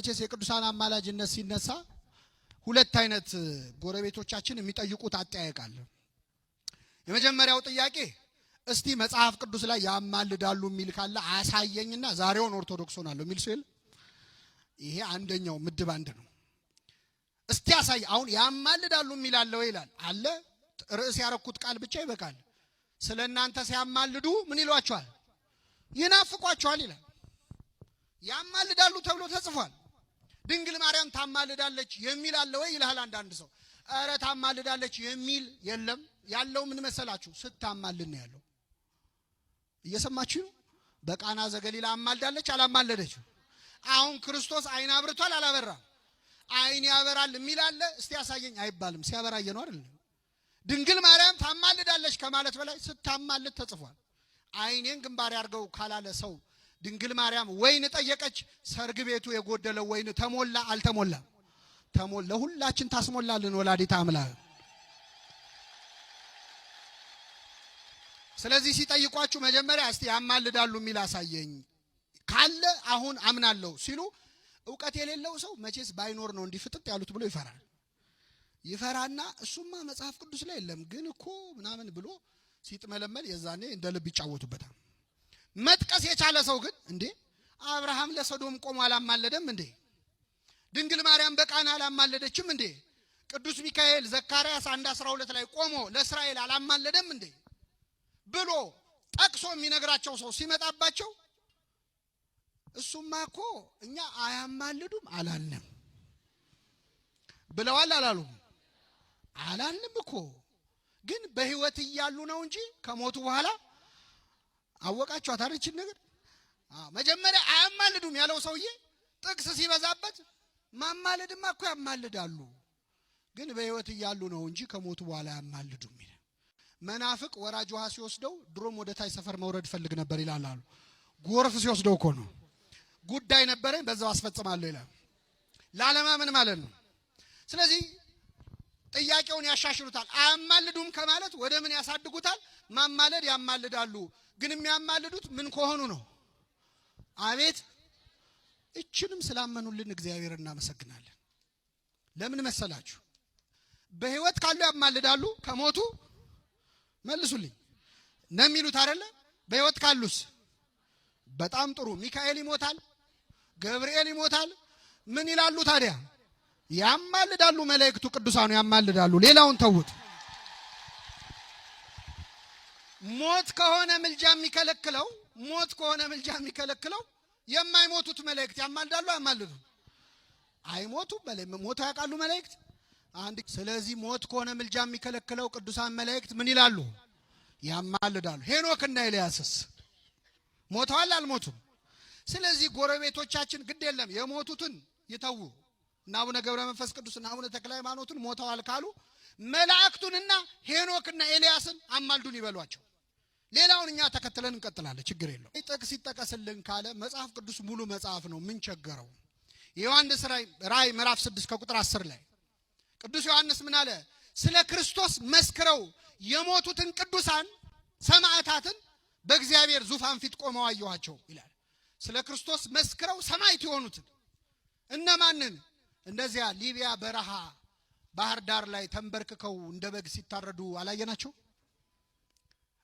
እቺስ የቅዱሳን አማላጅነት ሲነሳ ሁለት አይነት ጎረቤቶቻችን የሚጠይቁት አጠያየቃል። የመጀመሪያው ጥያቄ እስቲ መጽሐፍ ቅዱስ ላይ ያማልዳሉ የሚል ካለ አሳየኝና ዛሬውን ኦርቶዶክስ ሆናለሁ የሚል ሲል ይሄ አንደኛው ምድብ አንድ ነው። እስቲ አሳይ አሁን ያማልዳሉ የሚል አለ ወይ ይላል አለ። ርዕስ ያረኩት ቃል ብቻ ይበቃል። ስለናንተ ሲያማልዱ ምን ይሏቸዋል? ይናፍቋቸዋል ይላል። ያማልዳሉ ተብሎ ተጽፏል። ድንግል ማርያም ታማልዳለች የሚል አለ ወይ ይላል አንዳንድ ሰው። አረ ታማልዳለች የሚል የለም። ያለው ምን መሰላችሁ? ስታማልድ ነው ያለው። እየሰማችሁ በቃና ዘገሊላ አማልዳለች አላማለደች? አሁን ክርስቶስ አይን አብርቷል አላበራም? አይን ያበራል የሚል አለ። እስቲ ያሳየኝ አይባልም። ሲያበራየ ነው አይደል? ድንግል ማርያም ታማልዳለች ከማለት በላይ ስታማልድ ተጽፏል። አይኔን ግንባር ያርገው ካላለ ሰው ድንግል ማርያም ወይን ጠየቀች፣ ሰርግ ቤቱ የጎደለው ወይን ተሞላ አልተሞላም? ተሞላ። ለሁላችን ታስሞላልን ወላዲተ አምላክ። ስለዚህ ሲጠይቋችሁ መጀመሪያ እስቲ ያማልዳሉ የሚል አሳየኝ ካለ አሁን አምናለሁ ሲሉ ዕውቀት የሌለው ሰው መቼስ ባይኖር ነው እንዲፍጥጥ ያሉት ብሎ ይፈራል። ይፈራና እሱማ መጽሐፍ ቅዱስ ላይ የለም ግን እኮ ምናምን ብሎ ሲጥመለመል የዛኔ እንደ ልብ ይጫወቱበታል። መጥቀስ የቻለ ሰው ግን እንዴ አብርሃም ለሶዶም ቆሞ አላማለደም እንዴ? ድንግል ማርያም በቃና አላማለደችም እንዴ? ቅዱስ ሚካኤል ዘካርያስ 1:12 ላይ ቆሞ ለእስራኤል አላማለደም እንዴ ብሎ ጠቅሶ የሚነግራቸው ሰው ሲመጣባቸው እሱማ እኮ እኛ አያማልዱም አላልንም ብለዋል አላሉም? አላልንም እኮ ግን በህይወት እያሉ ነው እንጂ ከሞቱ በኋላ አወቃችሁ አታርችን ነገር። መጀመሪያ አያማልዱም ያለው ሰውዬ ጥቅስ ሲበዛበት ማማለድማ እኮ ያማልዳሉ ግን በህይወት እያሉ ነው እንጂ ከሞቱ በኋላ አያማልዱም ይላል። መናፍቅ ወራጅ ውሃ ሲወስደው ድሮም ወደ ታች ሰፈር መውረድ ፈልግ ነበር ይላል አሉ። ጎርፍ ሲወስደው እኮ ነው ጉዳይ ነበረኝ በዛው አስፈጽማለሁ ይላል። ላለማመን ማለት ነው። ስለዚህ ጥያቄውን ያሻሽሉታል። አያማልዱም ከማለት ወደ ምን ያሳድጉታል? ማማለድ ያማልዳሉ ግን የሚያማልዱት ምን ከሆኑ ነው? አቤት እችንም ስላመኑልን እግዚአብሔር እናመሰግናለን። ለምን መሰላችሁ? በህይወት ካሉ ያማልዳሉ ከሞቱ መልሱልኝ ነው የሚሉት አይደለ? በህይወት ካሉስ በጣም ጥሩ። ሚካኤል ይሞታል፣ ገብርኤል ይሞታል። ምን ይላሉ ታዲያ? ያማልዳሉ። መላእክቱ ቅዱሳኑ ያማልዳሉ። ሌላውን ተውት። ሞት ከሆነ ምልጃ የሚከለክለው የማይሞቱት መላእክት ያማልዳሉ አያማልዱ? አይሞቱም። ሞት ያውቃሉ መላእክት አንድ። ስለዚህ ሞት ከሆነ ምልጃ የሚከለክለው ቅዱሳን መላእክት ምን ይላሉ? ያማልዳሉ። ሄኖክና ኤልያስስ ሞተዋል አልሞቱም? ስለዚህ ጎረቤቶቻችን ግድ የለም የሞቱትን ይተው እና አቡነ ገብረ መንፈስ ቅዱስና አቡነ ተክለ ሃይማኖትን ሞተዋል ካሉ መላእክቱንና ሄኖክና ኤልያስን አማልዱን ይበሏቸው። ሌላውን እኛ ተከትለን እንቀጥላለን፣ ችግር የለው። ጥቅስ ይጠቀስልን ካለ መጽሐፍ ቅዱስ ሙሉ መጽሐፍ ነው፣ ምን ቸገረው? የዮሐንስ ራእይ ምዕራፍ 6 ከቁጥር 10 ላይ ቅዱስ ዮሐንስ ምን አለ? ስለ ክርስቶስ መስክረው የሞቱትን ቅዱሳን ሰማዕታትን በእግዚአብሔር ዙፋን ፊት ቆመው አየኋቸው ይላል። ስለ ክርስቶስ መስክረው ሰማዕት የሆኑትን እነማንን? እንደዚያ ሊቢያ በረሃ ባህር ዳር ላይ ተንበርክከው እንደ በግ ሲታረዱ አላየናቸው?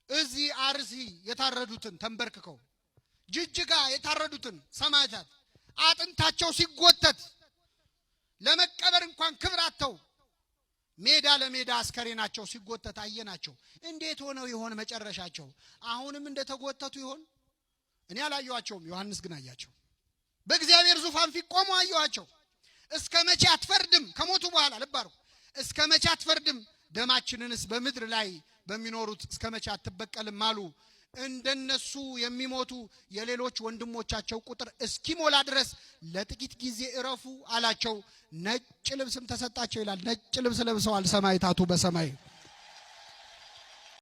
እዚህ አርሲ የታረዱትን ተንበርክከው፣ ጅጅጋ የታረዱትን ሰማዕታት አጥንታቸው ሲጎተት ለመቀበር እንኳን ክብር አጥተው ሜዳ ለሜዳ አስከሬናቸው ሲጎተት አየናቸው። እንዴት ሆነው ይሆን መጨረሻቸው? አሁንም እንደተጎተቱ ይሆን? እኔ አላየኋቸውም፣ ዮሐንስ ግን አያቸው። በእግዚአብሔር ዙፋን ፊት ቆመው አየኋቸው። እስከ መቼ አትፈርድም? ከሞቱ በኋላ ልባሩ እስከ መቼ አትፈርድም? ደማችንንስ በምድር ላይ በሚኖሩት እስከ መቼ አትበቀልም አሉ። እንደነሱ የሚሞቱ የሌሎች ወንድሞቻቸው ቁጥር እስኪሞላ ድረስ ለጥቂት ጊዜ እረፉ አላቸው። ነጭ ልብስም ተሰጣቸው ይላል። ነጭ ልብስ ለብሰዋል ሰማዕታቱ በሰማይ